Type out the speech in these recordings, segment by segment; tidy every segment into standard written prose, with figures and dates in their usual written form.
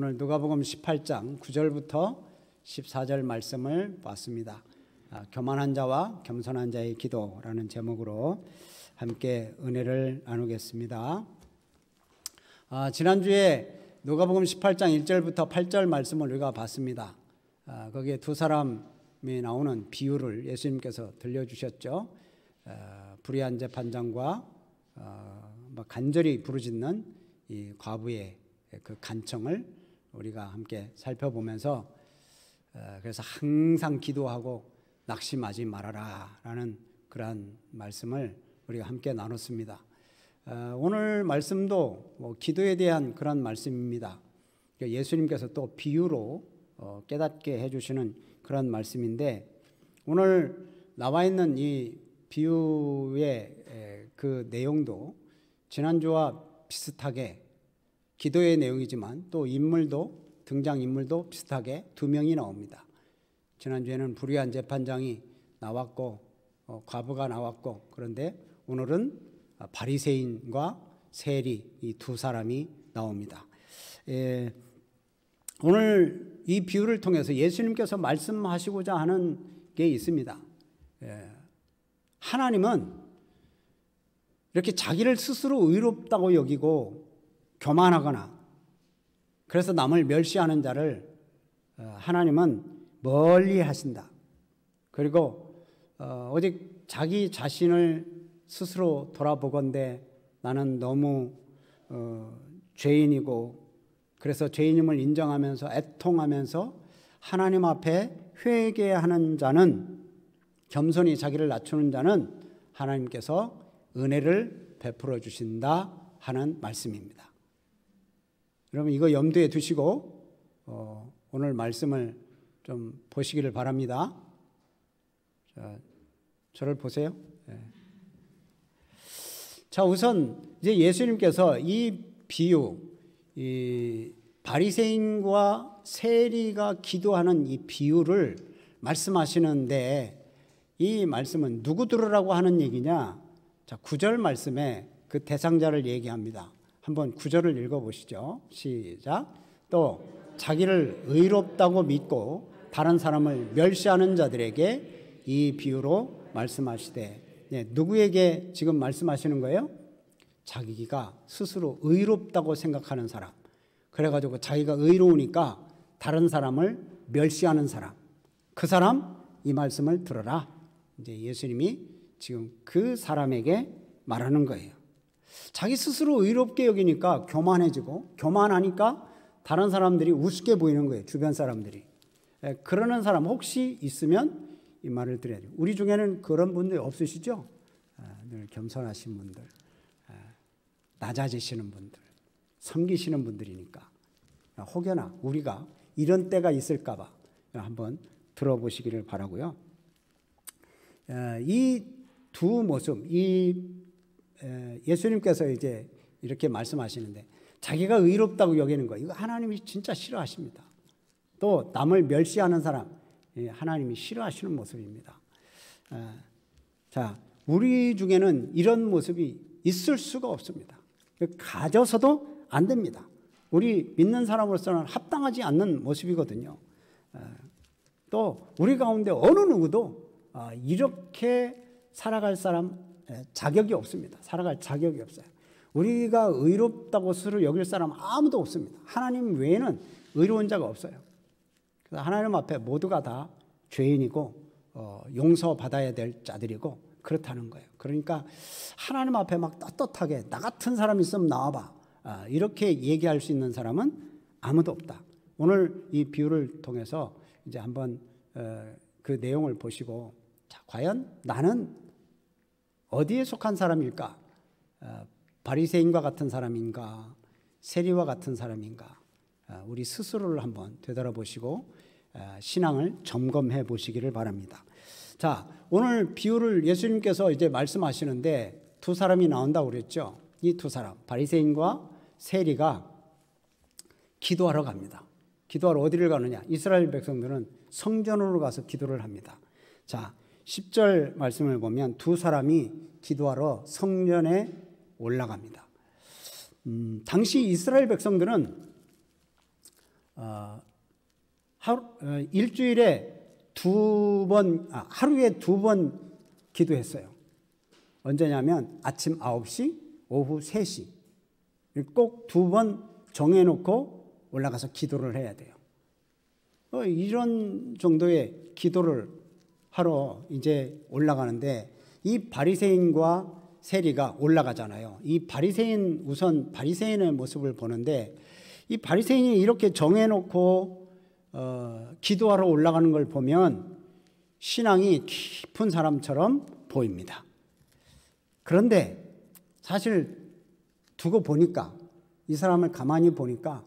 오늘 누가복음 18장 9절부터 14절 말씀을 봤습니다. 교만한 자와 겸손한 자의 기도라는 제목으로 함께 은혜를 나누겠습니다. 지난주에 누가복음 18장 1절부터 8절 말씀을 우리가 봤습니다. 거기에 두 사람이 나오는 비유를 예수님께서 들려주셨죠. 불의한 재판장과 간절히 부르짖는 이 과부의 그 간청을 우리가 함께 살펴보면서 그래서 항상 기도하고 낙심하지 말아라 라는 그러한 말씀을 우리가 함께 나눴습니다. 오늘 말씀도 기도에 대한 그런 말씀입니다. 예수님께서 또 비유로 깨닫게 해주시는 그런 말씀인데, 오늘 나와 있는 이 비유의 그 내용도 지난주와 비슷하게 기도의 내용이지만 또 등장인물도 비슷하게 두 명이 나옵니다. 지난주에는 불의한 재판장이 나왔고 과부가 나왔고, 그런데 오늘은 바리새인과 세리 이 두 사람이 나옵니다. 오늘 이 비유를 통해서 예수님께서 말씀하시고자 하는 게 있습니다. 하나님은 이렇게 자기를 스스로 의롭다고 여기고 교만하거나 그래서 남을 멸시하는 자를 하나님은 멀리 하신다. 그리고 오직 자기 자신을 스스로 돌아보건대 나는 너무 죄인이고, 그래서 죄인임을 인정하면서 애통하면서 하나님 앞에 회개하는 자는, 겸손히 자기를 낮추는 자는 하나님께서 은혜를 베풀어 주신다 하는 말씀입니다. 여러분, 이거 염두에 두시고 오늘 말씀을 좀 보시기를 바랍니다. 자, 저를 보세요. 자, 우선 이제 예수님께서 이 비유, 이 바리새인과 세리가 기도하는 이 비유를 말씀하시는데, 이 말씀은 누구 들으라고 하는 얘기냐? 자, 9절 말씀에 그 대상자를 얘기합니다. 한번 9절을 읽어보시죠. 시작. 또 자기를 의롭다고 믿고 다른 사람을 멸시하는 자들에게 이 비유로 말씀하시되, 누구에게 지금 말씀하시는 거예요? 자기가 스스로 의롭다고 생각하는 사람, 그래가지고 자기가 의로우니까 다른 사람을 멸시하는 사람, 그 사람 이 말씀을 들어라. 이제 예수님이 지금 그 사람에게 말하는 거예요. 자기 스스로 의롭게 여기니까 교만해지고, 교만하니까 다른 사람들이 우습게 보이는 거예요. 주변 사람들이. 그러는 사람 혹시 있으면 이 말을 드려야 돼요. 우리 중에는 그런 분들 없으시죠? 늘 겸손하신 분들, 낮아지시는 분들, 섬기시는 분들이니까 혹여나 우리가 이런 때가 있을까 봐 한번 들어보시기를 바라고요. 이 두 모습, 예수님께서 이제 이렇게 말씀하시는데, 자기가 의롭다고 여기는 거, 이거 하나님이 진짜 싫어하십니다. 또 남을 멸시하는 사람, 하나님이 싫어하시는 모습입니다. 자, 우리 중에는 이런 모습이 있을 수가 없습니다. 가져서도 안 됩니다. 우리 믿는 사람으로서는 합당하지 않는 모습이거든요. 또 우리 가운데 어느 누구도 이렇게 살아갈 사람 자격이 없습니다. 살아갈 자격이 없어요. 우리가 의롭다고 스스로 여길 사람 아무도 없습니다. 하나님 외에는 의로운 자가 없어요. 그래서 하나님 앞에 모두가 다 죄인이고 용서받아야 될 자들이고 그렇다는 거예요. 그러니까 하나님 앞에 막 떳떳하게 나 같은 사람 있으면 나와봐, 이렇게 얘기할 수 있는 사람은 아무도 없다. 오늘 이 비유를 통해서 이제 한번 그 내용을 보시고, 자, 과연 나는 어디에 속한 사람일까? 바리새인과 같은 사람인가? 세리와 같은 사람인가? 우리 스스로를 한번 되돌아보시고 신앙을 점검해 보시기를 바랍니다. 자, 오늘 비유를 예수님께서 이제 말씀하시는데 두 사람이 나온다고 그랬죠. 이 두 사람, 바리새인과 세리가 기도하러 갑니다. 기도하러 어디를 가느냐? 이스라엘 백성들은 성전으로 가서 기도를 합니다. 자, 10절 말씀을 보면 두 사람이 기도하러 성전에 올라갑니다. 당시 이스라엘 백성들은 일주일에 하루에 2번 기도했어요. 언제냐면 아침 9시, 오후 3시. 꼭 2번 정해놓고 올라가서 기도를 해야 돼요. 이런 정도의 기도를 하러 이제 올라가는데, 이 바리새인과 세리가 올라가잖아요. 이 바리새인, 우선 바리새인의 모습을 보는데, 이 바리새인이 이렇게 정해놓고 기도하러 올라가는 걸 보면 신앙이 깊은 사람처럼 보입니다. 그런데 사실 두고 보니까, 이 사람을 가만히 보니까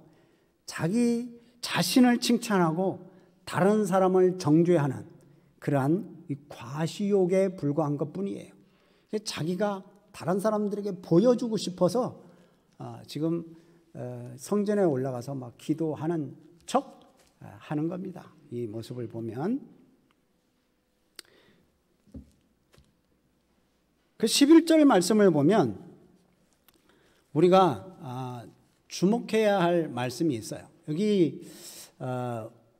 자기 자신을 칭찬하고 다른 사람을 정죄하는 그러한 이 과시욕에 불과한 것뿐이에요. 자기가 다른 사람들에게 보여주고 싶어서 지금 성전에 올라가서 막 기도하는 척 하는 겁니다. 이 모습을 보면. 그 11절 말씀을 보면 우리가 주목해야 할 말씀이 있어요. 여기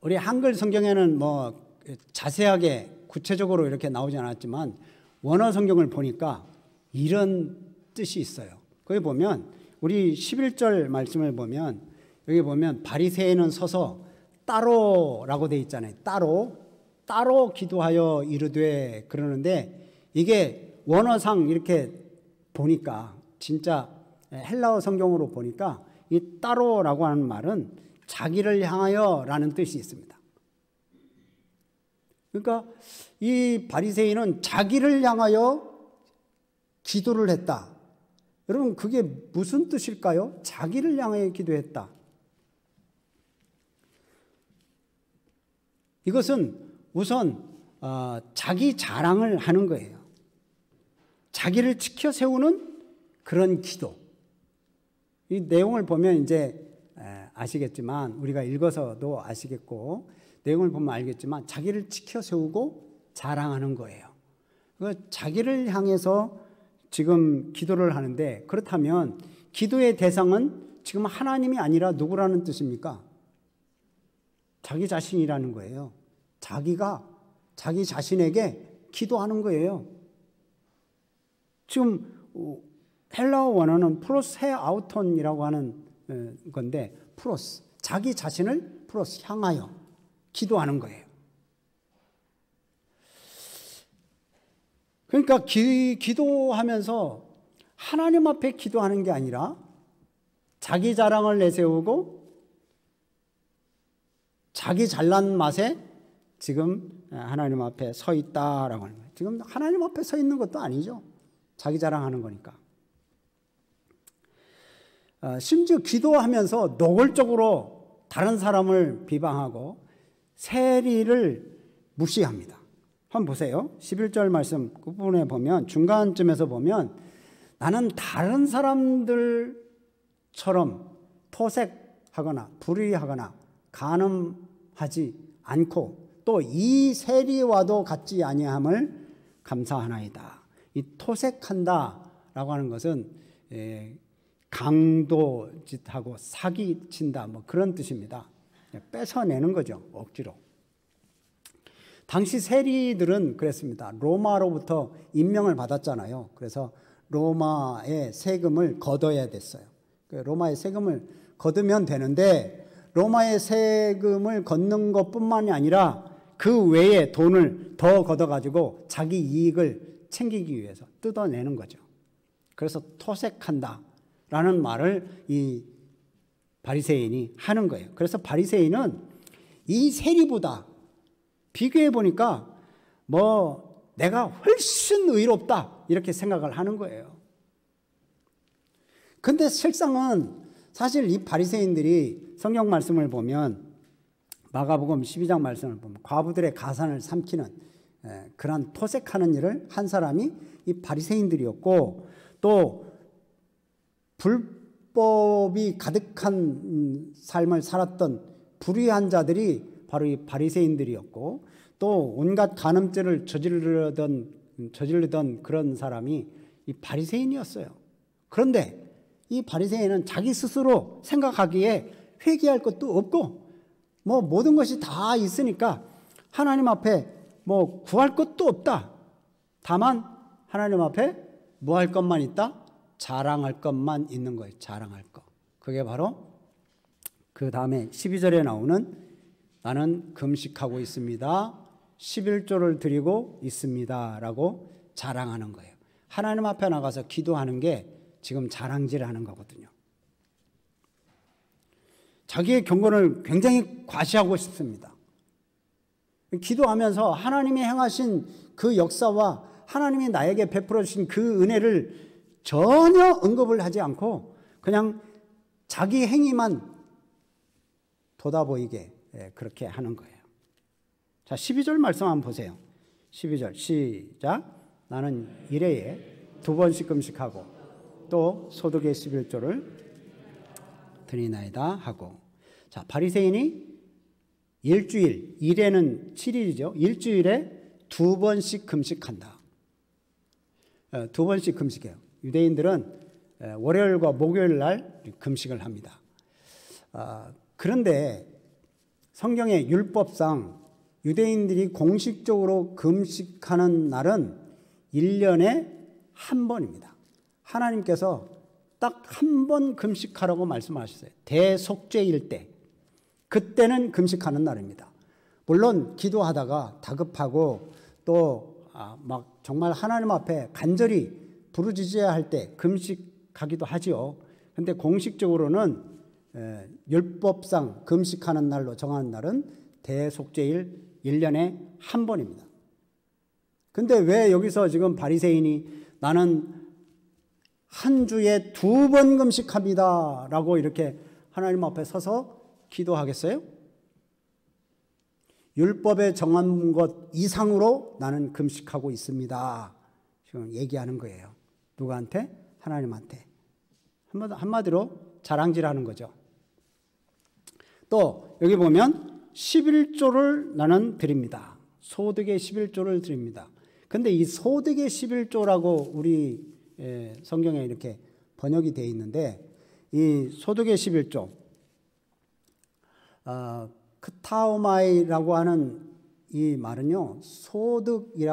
우리 한글 성경에는 뭐 자세하게 구체적으로 이렇게 나오지 않았지만 원어 성경을 보니까 이런 뜻이 있어요. 거기 보면 우리 11절 말씀을 보면 여기 보면 바리새인은 서서 따로라고 돼 있잖아요. 따로 기도하여 이르되, 그러는데 이게 원어상 이렇게 보니까, 진짜 헬라어 성경으로 보니까 이 따로라고 하는 말은 자기를 향하여라는 뜻이 있습니다. 그러니까 이 바리새인은 자기를 향하여 기도를 했다. 여러분, 그게 무슨 뜻일까요? 자기를 향하여 기도했다. 이것은 우선 자기 자랑을 하는 거예요. 자기를 지켜 세우는 그런 기도. 이 내용을 보면 이제 아시겠지만, 우리가 읽어서도 아시겠고, 내용을 보면 알겠지만 자기를 지켜 세우고 자랑하는 거예요. 자기를 향해서 지금 기도를 하는데, 그렇다면 기도의 대상은 지금 하나님이 아니라 누구라는 뜻입니까? 자기 자신이라는 거예요. 자기가 자기 자신에게 기도하는 거예요. 지금 헬라어 원어는 프로세 아우톤이라고 하는 건데, 프로스, 자기 자신을 프로스, 향하여 기도하는 거예요. 그러니까 기도하면서 하나님 앞에 기도하는 게 아니라 자기 자랑을 내세우고 자기 잘난 맛에 지금 하나님 앞에 서 있다라고 하는 거예요. 지금 하나님 앞에 서 있는 것도 아니죠. 자기 자랑하는 거니까. 심지어 기도하면서 노골적으로 다른 사람을 비방하고 세리를 무시합니다. 한번 보세요. 11절 말씀 그 부분에 보면, 중간쯤에서 보면, 나는 다른 사람들처럼 토색하거나 불의하거나 간음하지 않고 또 이 세리와도 같지 아니함을 감사하나이다. 이 토색한다라고 하는 것은 강도짓하고 사기친다, 뭐 그런 뜻입니다. 뺏어내는 거죠, 억지로. 당시 세리들은 그랬습니다. 로마로부터 임명을 받았잖아요. 그래서 로마의 세금을 걷어야 됐어요. 로마의 세금을 걷으면 되는데, 로마의 세금을 걷는 것뿐만이 아니라 그 외에 돈을 더 걷어가지고 자기 이익을 챙기기 위해서 뜯어내는 거죠. 그래서 토색한다라는 말을 이 바리새인이 하는 거예요. 그래서 바리새인은 이 세리보다 비교해 보니까 뭐 내가 훨씬 의롭다 이렇게 생각을 하는 거예요. 근데 실상은 사실 이 바리새인들이 성경 말씀을 보면, 마가복음 12장 말씀을 보면 과부들의 가산을 삼키는 그런 토색하는 일을 한 사람이 이 바리새인들이었고, 또 불법이 가득한 삶을 살았던 불의한 자들이 바로 이 바리새인들이었고, 또 온갖 간음죄를 저지르던 그런 사람이 이 바리새인이었어요. 그런데 이 바리새인은 자기 스스로 생각하기에 회개할 것도 없고 뭐 모든 것이 다 있으니까 하나님 앞에 뭐 구할 것도 없다. 다만 하나님 앞에 뭐 할 것만 있다? 자랑할 것만 있는 거예요. 자랑할 것. 그게 바로 그 다음에 12절에 나오는 나는 금식하고 있습니다. 11조를 드리고 있습니다. 라고 자랑하는 거예요. 하나님 앞에 나가서 기도하는 게 지금 자랑질하는 거거든요. 자기의 경건을 굉장히 과시하고 싶습니다. 기도하면서 하나님이 행하신 그 역사와 하나님이 나에게 베풀어 주신 그 은혜를 전혀 언급을 하지 않고 그냥 자기 행위만 돋아 보이게 그렇게 하는 거예요. 자, 12절 말씀 한번 보세요. 12절 시작. 나는 일회에 2번씩 금식하고 또 소득의 11조를 드리나이다 하고. 자, 바리새인이 일주일, 일회는 7일이죠. 일주일에 2번씩 금식한다. 2번씩 금식해요. 유대인들은 월요일과 목요일 날 금식을 합니다. 그런데 성경의 율법상 유대인들이 공식적으로 금식하는 날은 1년에 한 번입니다. 하나님께서 딱 한 번 금식하라고 말씀하셨어요. 대속죄일 때. 그때는 금식하는 날입니다. 물론 기도하다가 다급하고 또 막 정말 하나님 앞에 간절히 부르짖어야 할 때 금식하기도 하지요. 그런데 공식적으로는 율법상 금식하는 날로 정하는 날은 대속죄일 1년에 한 번입니다. 근데 왜 여기서 지금 바리새인이 나는 한 주에 2번 금식합니다 라고 이렇게 하나님 앞에 서서 기도하겠어요? 율법에 정한 것 이상으로 나는 금식하고 있습니다. 지금 얘기하는 거예요. 누구한테? 하나님한테. 한마디로 자랑질하는 거죠. 또 여기 보면 11조를 나는 드립니다. 소득의 11조를 드립니다. 근데 이 소득의 11조라고 우리 성경에 이렇게 번역이 되어 있는데 이 소득의 11조 크타오마이라고 하는 이 말은요 소득이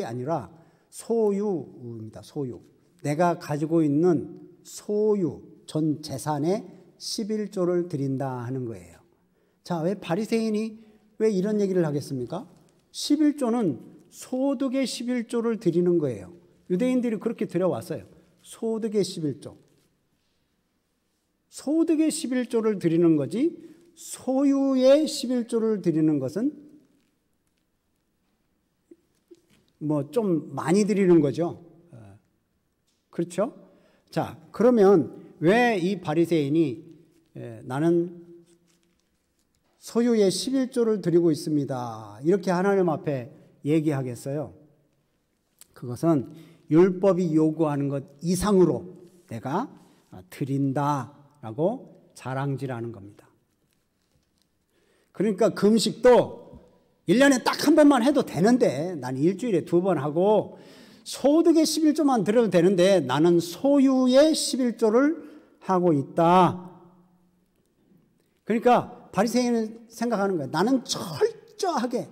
아니라 소유입니다. 소유. 내가 가지고 있는 소유 전 재산의 11조를 드린다 하는 거예요. 자, 왜 바리새인이 왜 이런 얘기를 하겠습니까? 11조는 소득의 11조를 드리는 거예요. 유대인들이 그렇게 드려왔어요. 소득의 11조. 소득의 11조를 드리는 거지 소유의 11조를 드리는 것은 뭐 좀 많이 드리는 거죠. 그렇죠? 자, 그러면 왜 이 바리새인이 나는 소유의 11조를 드리고 있습니다. 이렇게 하나님 앞에 얘기하겠어요? 그것은 율법이 요구하는 것 이상으로 내가 드린다라고 자랑질하는 겁니다. 그러니까 금식도 1년에 딱 한 번만 해도 되는데 나는 일주일에 2번 하고 소득의 11조만 드려도 되는데 나는 소유의 11조를 하고 있다. 그러니까 바리새인은 생각하는 거예요. 나는 철저하게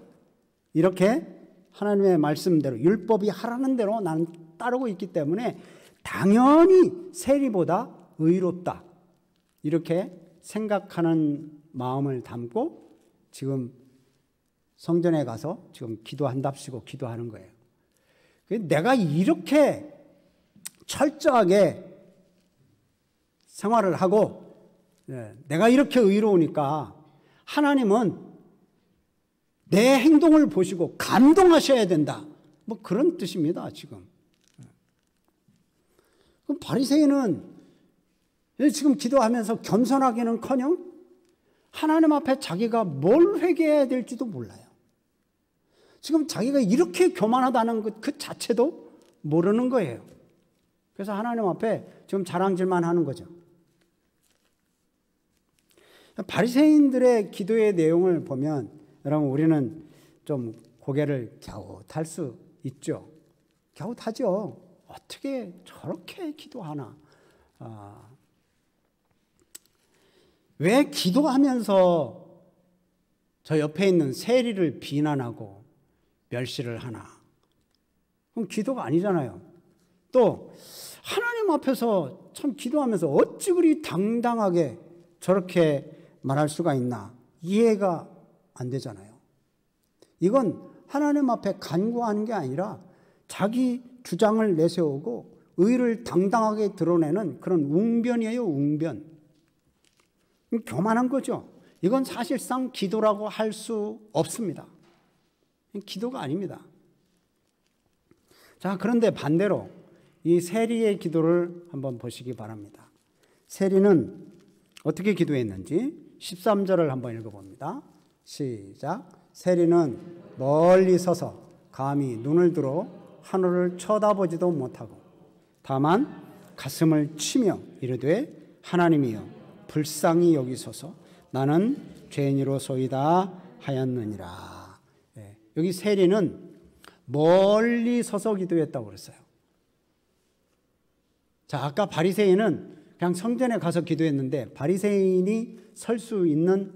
이렇게 하나님의 말씀대로 율법이 하라는 대로 나는 따르고 있기 때문에 당연히 세리보다 의롭다. 이렇게 생각하는 마음을 담고 지금 성전에 가서 지금 기도한답시고 기도하는 거예요. 내가 이렇게 철저하게 생활을 하고 내가 이렇게 의로우니까 하나님은 내 행동을 보시고 감동하셔야 된다. 뭐 그런 뜻입니다, 지금. 그럼 바리새인은 지금 기도하면서 겸손하기는커녕 하나님 앞에 자기가 뭘 회개해야 될지도 몰라요. 지금 자기가 이렇게 교만하다는 것 그 자체도 모르는 거예요. 그래서 하나님 앞에 지금 자랑질만 하는 거죠. 바리새인들의 기도의 내용을 보면 여러분 우리는 좀 고개를 갸웃할 수 있죠. 갸웃하죠. 어떻게 저렇게 기도하나. 왜 기도하면서 저 옆에 있는 세리를 비난하고 멸시를 하나? 그럼 기도가 아니잖아요. 또 하나님 앞에서 참 기도하면서 어찌 그리 당당하게 저렇게 말할 수가 있나? 이해가 안 되잖아요. 이건 하나님 앞에 간구하는 게 아니라 자기 주장을 내세우고 의를 당당하게 드러내는 그런 웅변이에요, 웅변. 교만한 거죠. 이건 사실상 기도라고 할 수 없습니다. 기도가 아닙니다. 자, 그런데 반대로 이 세리의 기도를 한번 보시기 바랍니다. 세리는 어떻게 기도했는지 13절을 한번 읽어봅니다. 시작. 세리는 멀리 서서 감히 눈을 들어 하늘을 쳐다보지도 못하고 다만 가슴을 치며 이르되 하나님이여 불쌍히 여기소서 나는 죄인이로소이다 하였느니라. 네, 여기 세리는 멀리 서서 기도했다고 그랬어요. 자, 아까 바리새인은 그냥 성전에 가서 기도했는데 바리새인이 설 수 있는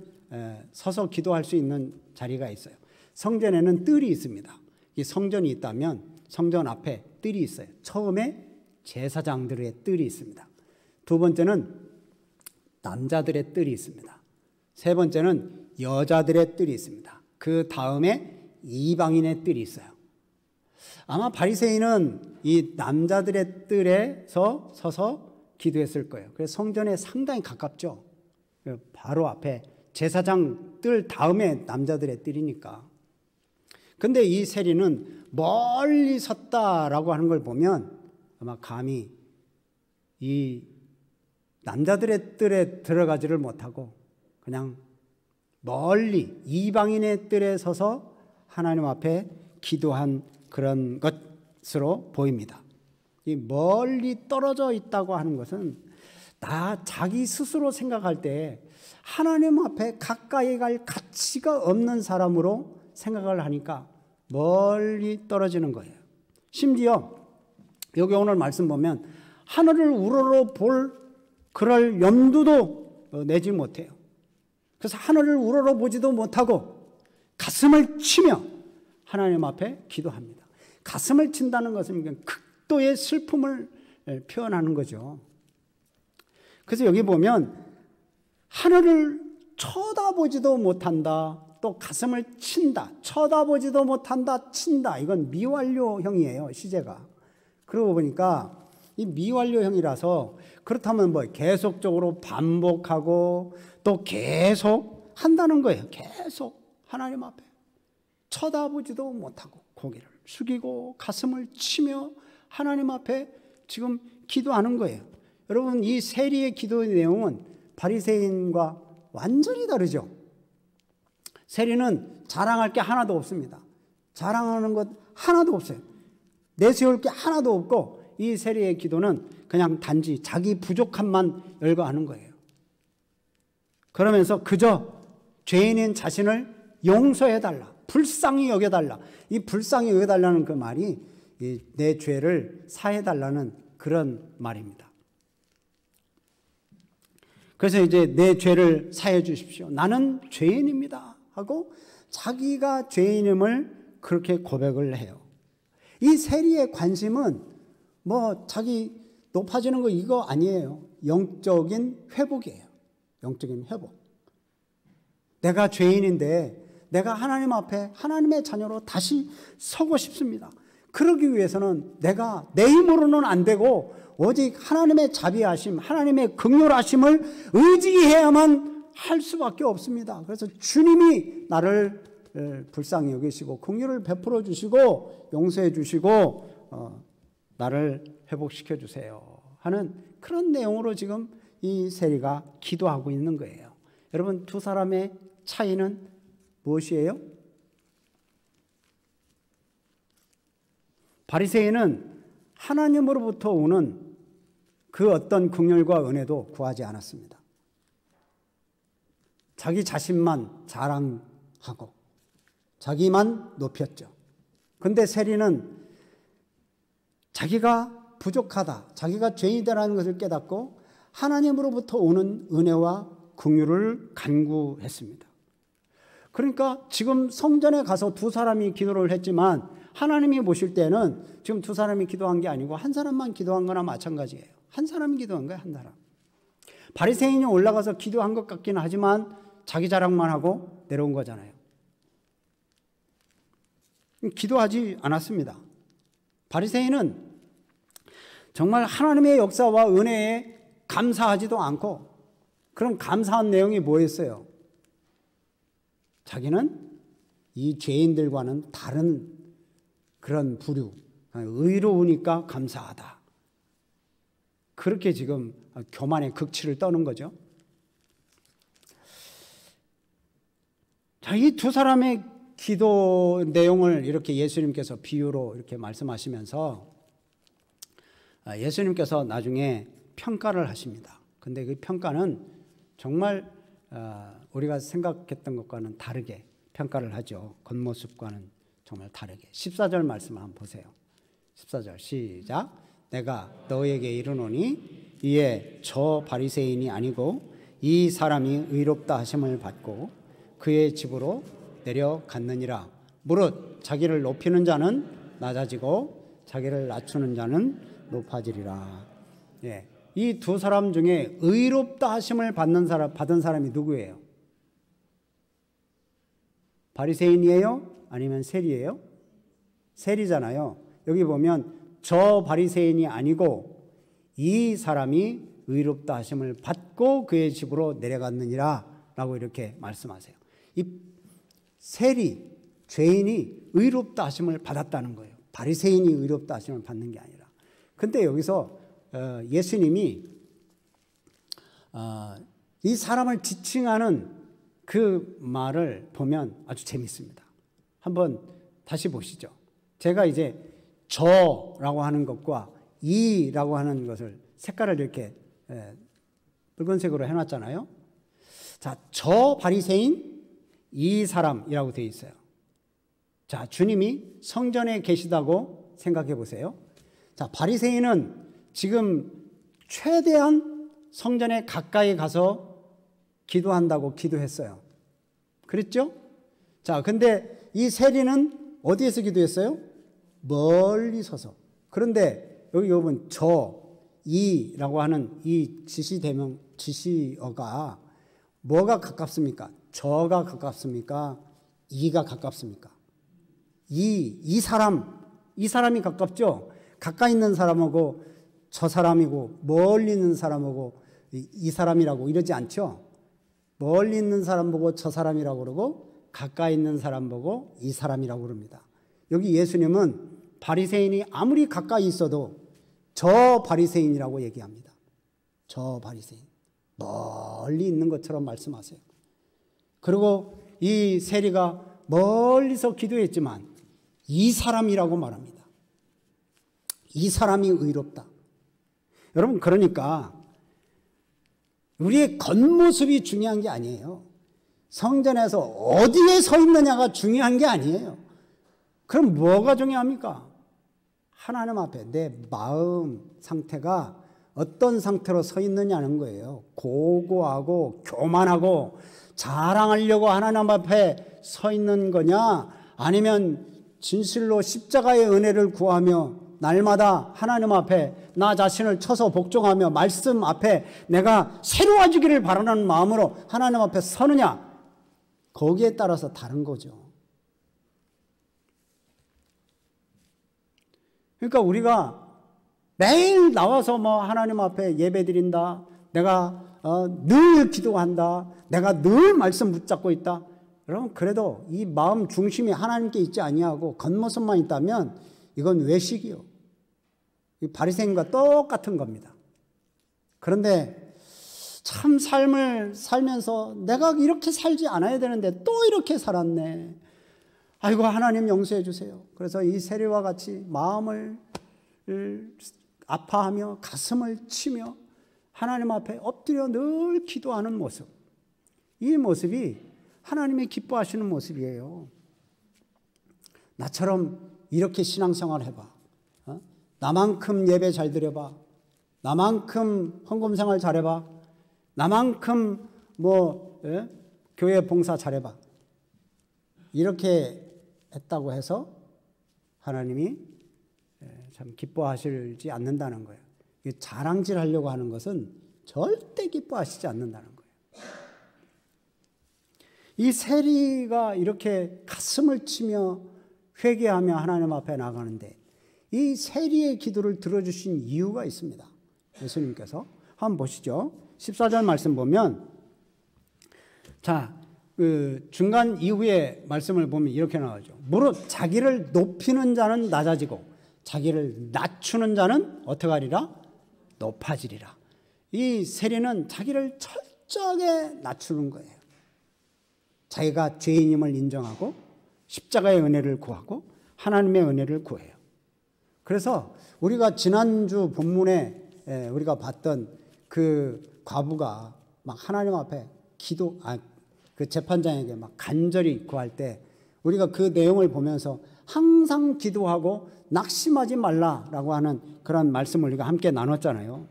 서서 기도할 수 있는 자리가 있어요. 성전에는 뜰이 있습니다. 이 성전이 있다면 성전 앞에 뜰이 있어요. 처음에 제사장들의 뜰이 있습니다. 두 번째는 남자들의 뜰이 있습니다. 세 번째는 여자들의 뜰이 있습니다. 그 다음에 이방인의 뜰이 있어요. 아마 바리새인은 이 남자들의 뜰에서 서서 기도했을 거예요. 그래서 성전에 상당히 가깝죠. 바로 앞에 제사장 뜰 다음에 남자들의 뜰이니까. 근데 이 세리는 멀리 섰다라고 하는 걸 보면 아마 감히 이 남자들의 뜰에 들어가지를 못하고 그냥 멀리 이방인의 뜰에 서서 하나님 앞에 기도한 그런 것으로 보입니다. 이 멀리 떨어져 있다고 하는 것은 자기 스스로 생각할 때 하나님 앞에 가까이 갈 가치가 없는 사람으로 생각을 하니까 멀리 떨어지는 거예요. 심지어 여기 오늘 말씀 보면 하늘을 우러러 볼 그럴 염두도 내지 못해요. 그래서 하늘을 우러러 보지도 못하고 가슴을 치며 하나님 앞에 기도합니다. 가슴을 친다는 것은 극도의 슬픔을 표현하는 거죠. 그래서 여기 보면 하늘을 쳐다보지도 못한다. 또 가슴을 친다. 쳐다보지도 못한다. 친다. 이건 미완료형이에요. 시제가. 그러고 보니까 이 미완료형이라서 그렇다면 뭐 계속적으로 반복하고 또 계속 한다는 거예요. 계속 하나님 앞에 쳐다보지도 못하고 고개를 숙이고 가슴을 치며 하나님 앞에 지금 기도하는 거예요. 여러분, 이 세리의 기도의 내용은 바리새인과 완전히 다르죠. 세리는 자랑할 게 하나도 없습니다. 자랑하는 것 하나도 없어요. 내세울 게 하나도 없고 이 세리의 기도는 그냥 단지 자기 부족함만 열거하는 거예요. 그러면서 그저 죄인인 자신을 용서해달라. 불쌍히 여겨달라. 이 불쌍히 여겨달라는 그 말이 내 죄를 사해달라는 그런 말입니다. 그래서 이제 내 죄를 사해 주십시오. 나는 죄인입니다. 하고 자기가 죄인임을 그렇게 고백을 해요. 이 세리의 관심은 뭐 자기 높아지는 거 이거 아니에요. 영적인 회복이에요. 영적인 회복. 내가 죄인인데 내가 하나님 앞에 하나님의 자녀로 다시 서고 싶습니다. 그러기 위해서는 내가 내 힘으로는 안 되고 오직 하나님의 자비하심, 하나님의 긍휼하심을 의지해야만 할 수밖에 없습니다. 그래서 주님이 나를 불쌍히 여기시고 긍휼을 베풀어 주시고 용서해 주시고 나를 회복시켜 주세요 하는 그런 내용으로 지금 이 세리가 기도하고 있는 거예요. 여러분, 두 사람의 차이는 무엇이에요? 바리새인은 하나님으로부터 오는 그 어떤 긍휼과 은혜도 구하지 않았습니다. 자기 자신만 자랑하고 자기만 높였죠. 그런데 세리는 자기가 부족하다, 자기가 죄인이라는 것을 깨닫고 하나님으로부터 오는 은혜와 긍휼을 간구했습니다. 그러니까 지금 성전에 가서 두 사람이 기도를 했지만 하나님이 보실 때는 지금 두 사람이 기도한 게 아니고 한 사람만 기도한 거나 마찬가지예요. 한 사람이 기도한 거예요. 한 사람. 바리새인이 올라가서 기도한 것 같기는 하지만 자기 자랑만 하고 내려온 거잖아요. 기도하지 않았습니다. 바리새인은 정말 하나님의 역사와 은혜에 감사하지도 않고, 그럼 감사한 내용이 뭐였어요? 자기는 이 죄인들과는 다른 그런 부류, 의로우니까 감사하다. 그렇게 지금 교만의 극치를 떠는 거죠. 자, 이 두 사람의 기도 내용을 이렇게 예수님께서 비유로 이렇게 말씀하시면서 예수님께서 나중에 평가를 하십니다. 근데 그 평가는 정말 우리가 생각했던 것과는 다르게 평가를 하죠. 겉모습과는 정말 다르게. 14절 말씀을 한번 보세요. 14절 시작. 내가 너에게 이르노니 이에 저 바리새인이 아니고 이 사람이 의롭다 하심을 받고 그의 집으로 내려갔느니라. 무릇 자기를 높이는 자는 낮아지고 자기를 낮추는 자는 높아지리라. 예. 이 두 사람 중에 의롭다 하심을 받은 사람이 누구예요? 바리새인이에요? 아니면 세리예요? 세리잖아요. 여기 보면 저 바리새인이 아니고 이 사람이 의롭다 하심을 받고 그의 집으로 내려갔느니라 라고 이렇게 말씀하세요. 이 세리, 죄인이 의롭다 하심을 받았다는 거예요. 바리새인이 의롭다 하심을 받는 게 아니라. 근데 여기서 예수님이 이 사람을 지칭하는 그 말을 보면 아주 재밌습니다. 한번 다시 보시죠. 제가 이제 저라고 하는 것과 이라고 하는 것을 색깔을 이렇게 붉은색으로 해놨잖아요. 자, 저 바리새인 이 사람이라고 되어 있어요. 자, 주님이 성전에 계시다고 생각해 보세요. 자, 바리새인은 지금 최대한 성전에 가까이 가서 기도한다고 기도했어요. 그랬죠? 자, 근데 이 세리는 어디에서 기도했어요? 멀리 서서. 그런데 여기 보면 저, 이라고 하는 이 지시어가 뭐가 가깝습니까? 저가 가깝습니까? 이가 가깝습니까? 이 사람이 가깝죠? 가까이 있는 사람하고 저 사람이고 멀리 있는 사람하고 이 사람이라고 이러지 않죠? 멀리 있는 사람 보고 저 사람이라고 그러고 가까이 있는 사람 보고 이 사람이라고 그럽니다. 여기 예수님은 바리새인이 아무리 가까이 있어도 저 바리새인이라고 얘기합니다. 저 바리새인. 멀리 있는 것처럼 말씀하세요. 그리고 이 세리가 멀리서 기도했지만 이 사람이라고 말합니다. 이 사람이 의롭다. 여러분, 그러니까 우리의 겉모습이 중요한 게 아니에요. 성전에서 어디에 서 있느냐가 중요한 게 아니에요. 그럼 뭐가 중요합니까? 하나님 앞에 내 마음 상태가 어떤 상태로 서 있느냐는 거예요. 고고하고 교만하고 자랑하려고 하나님 앞에 서 있는 거냐, 아니면 진실로 십자가의 은혜를 구하며 날마다 하나님 앞에 나 자신을 쳐서 복종하며 말씀 앞에 내가 새로워지기를 바라는 마음으로 하나님 앞에 서느냐, 거기에 따라서 다른 거죠. 그러니까 우리가 매일 나와서 뭐 하나님 앞에 예배 드린다, 내가 늘 기도한다, 내가 늘 말씀 붙잡고 있다, 여러분, 그래도 이 마음 중심이 하나님께 있지 아니하고 겉모습만 있다면 이건 외식이요. 바리새인과 똑같은 겁니다. 그런데 참 삶을 살면서 내가 이렇게 살지 않아야 되는데 또 이렇게 살았네. 아이고, 하나님 용서해 주세요. 그래서 이 세리와 같이 마음을 아파하며 가슴을 치며 하나님 앞에 엎드려 늘 기도하는 모습, 이 모습이 하나님이 기뻐하시는 모습이에요. 나처럼 이렇게 신앙생활 해봐. 나만큼 예배 잘 드려봐. 나만큼 헌금생활 잘해봐. 나만큼 교회 봉사 잘해봐. 이렇게 했다고 해서 하나님이 참 기뻐하시지 않는다는 거예요. 자랑질 하려고 하는 것은 절대 기뻐하시지 않는다는 거예요. 이 세리가 이렇게 가슴을 치며 회개하며 하나님 앞에 나가는데 이 세리의 기도를 들어주신 이유가 있습니다. 예수님께서 한번 보시죠. 14절 말씀 보면 자, 그 중간 이후에 말씀을 보면 이렇게 나오죠. 무릇 자기를 높이는 자는 낮아지고 자기를 낮추는 자는 어떻게 하리라? 높아지리라. 이 세리는 자기를 철저하게 낮추는 거예요. 자기가 죄인임을 인정하고 십자가의 은혜를 구하고 하나님의 은혜를 구해요. 그래서 우리가 지난주 본문에 우리가 봤던 그 과부가 막 하나님 앞에 그 재판장에게 막 간절히 구할 때 우리가 그 내용을 보면서 항상 기도하고 낙심하지 말라라고 하는 그런 말씀을 우리가 함께 나눴잖아요.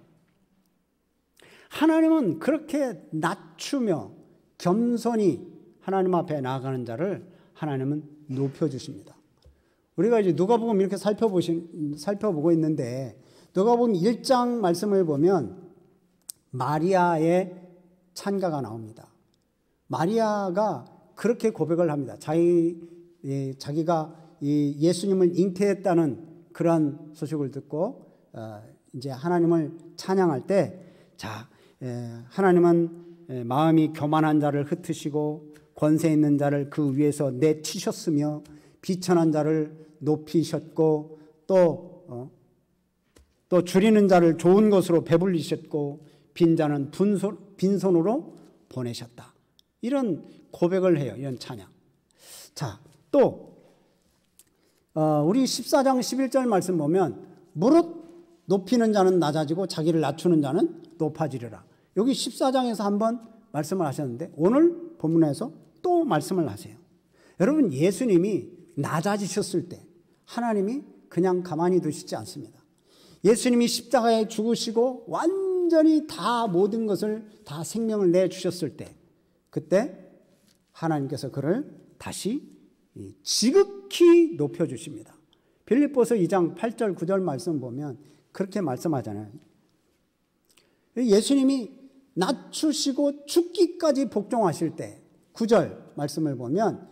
하나님은 그렇게 낮추며 겸손히 하나님 앞에 나아가는 자를 하나님은 높여주십니다. 우리가 이제 누가복음 이렇게 살펴보고 있는데 누가복음 1장 말씀을 보면 마리아의 찬가가 나옵니다. 마리아가 그렇게 고백을 합니다. 자기가 예수님을 잉태했다는 그런 소식을 듣고 이제 하나님을 찬양할 때 하나님은 마음이 교만한 자를 흩으시고 권세 있는 자를 그 위에서 내치셨으며 비천한 자를 높이셨고 또 줄이는 자를 좋은 것으로 배불리셨고 빈자는 빈손으로 보내셨다. 이런 고백을 해요. 이런 찬양. 자, 또 우리 14장 11절 말씀 보면 무릇 높이는 자는 낮아지고 자기를 낮추는 자는 높아지리라. 여기 14장에서 한번 말씀을 하셨는데 오늘 본문에서 또 말씀을 하세요. 여러분, 예수님이 낮아지셨을 때 하나님이 그냥 가만히 두시지 않습니다. 예수님이 십자가에 죽으시고 완전히 다 모든 것을 다 생명을 내주셨을 때 그때 하나님께서 그를 다시 지극히 높여주십니다. 빌립보서 2장 8절 9절 말씀 보면 그렇게 말씀하잖아요. 예수님이 낮추시고 죽기까지 복종하실 때 9절 말씀을 보면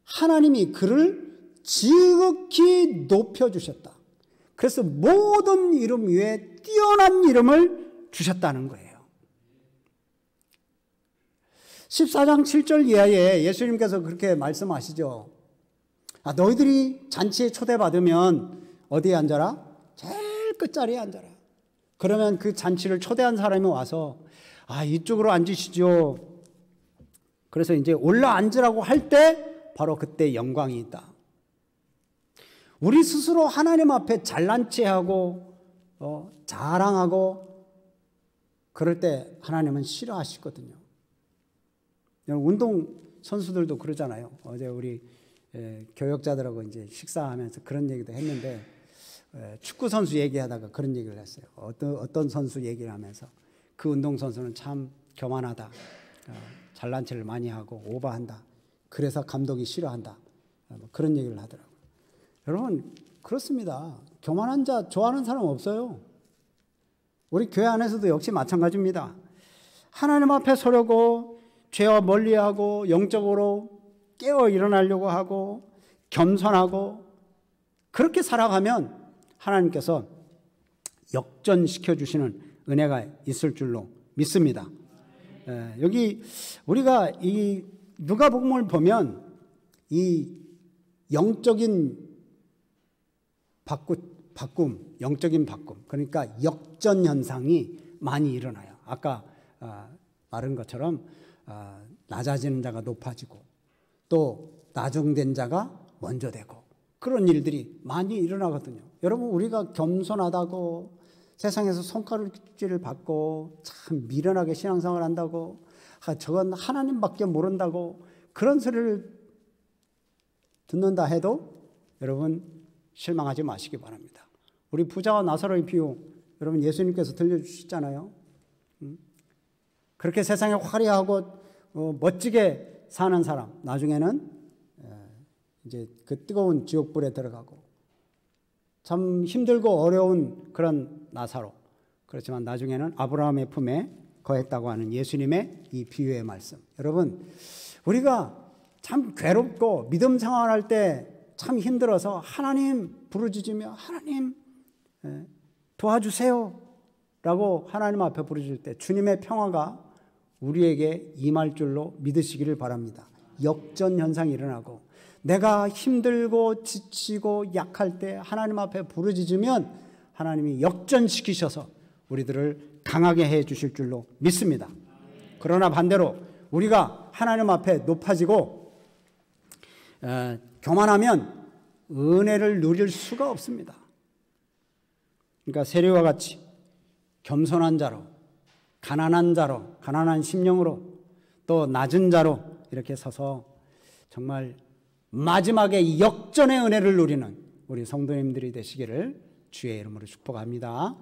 하나님이 그를 지극히 높여주셨다. 그래서 모든 이름 위에 뛰어난 이름을 주셨다는 거예요. 14장 7절 이하에 예수님께서 그렇게 말씀하시죠. 너희들이 잔치에 초대받으면 어디에 앉아라? 제일 끝자리에 앉아라. 그러면 그 잔치를 초대한 사람이 와서 이쪽으로 앉으시죠. 그래서 이제 올라 앉으라고 할 때 바로 그때 영광이 있다. 우리 스스로 하나님 앞에 잘난 체하고 자랑하고 그럴 때 하나님은 싫어하시거든요. 운동 선수들도 그러잖아요. 어제 우리 교역자들하고 이제 식사하면서 그런 얘기도 했는데 축구 선수 얘기하다가 그런 얘기를 했어요. 어떤 선수 얘기를 하면서 그 운동 선수는 참 교만하다. 잘난 체를 많이 하고 오버한다. 그래서 감독이 싫어한다. 그런 얘기를 하더라고요. 여러분, 그렇습니다. 교만한 자 좋아하는 사람 없어요. 우리 교회 안에서도 역시 마찬가지입니다. 하나님 앞에 서려고 죄와 멀리하고 영적으로 깨어 일어나려고 하고 겸손하고 그렇게 살아가면 하나님께서 역전시켜 주시는 은혜가 있을 줄로 믿습니다. 여기 우리가 이 누가복음을 보면 이 영적인 바꿈, 영적인 바꿈, 그러니까 역전 현상이 많이 일어나요. 아까 말한 것처럼 낮아지는 자가 높아지고 또 나중된 자가 먼저 되고 그런 일들이 많이 일어나거든요. 여러분, 우리가 겸손하다고 세상에서 손가락질을 받고 참 미련하게 신앙생활 한다고 저건 하나님밖에 모른다고 그런 소리를 듣는다 해도 여러분 실망하지 마시기 바랍니다. 우리 부자와 나사로의 비유 여러분 예수님께서 들려주셨잖아요. 그렇게 세상에 화려하고 멋지게 사는 사람 나중에는 이제 그 뜨거운 지옥불에 들어가고 참 힘들고 어려운 그런 나사로, 그렇지만 나중에는 아브라함의 품에 거했다고 하는 예수님의 이 비유의 말씀. 여러분, 우리가 참 괴롭고 믿음 생활할 때 참 힘들어서 하나님 부르짖으며 하나님 도와주세요 라고 하나님 앞에 부르짖을 때 주님의 평화가 우리에게 임할 줄로 믿으시기를 바랍니다. 역전 현상이 일어나고 내가 힘들고 지치고 약할 때 하나님 앞에 부르짖으면 하나님이 역전시키셔서 우리들을 강하게 해 주실 줄로 믿습니다. 그러나 반대로 우리가 하나님 앞에 높아지고 교만하면 은혜를 누릴 수가 없습니다. 그러니까 세리와 같이 겸손한 자로, 가난한 자로, 가난한 심령으로, 또 낮은 자로 이렇게 서서 정말 마지막에 역전의 은혜를 누리는 우리 성도님들이 되시기를 주의 이름으로 축복합니다.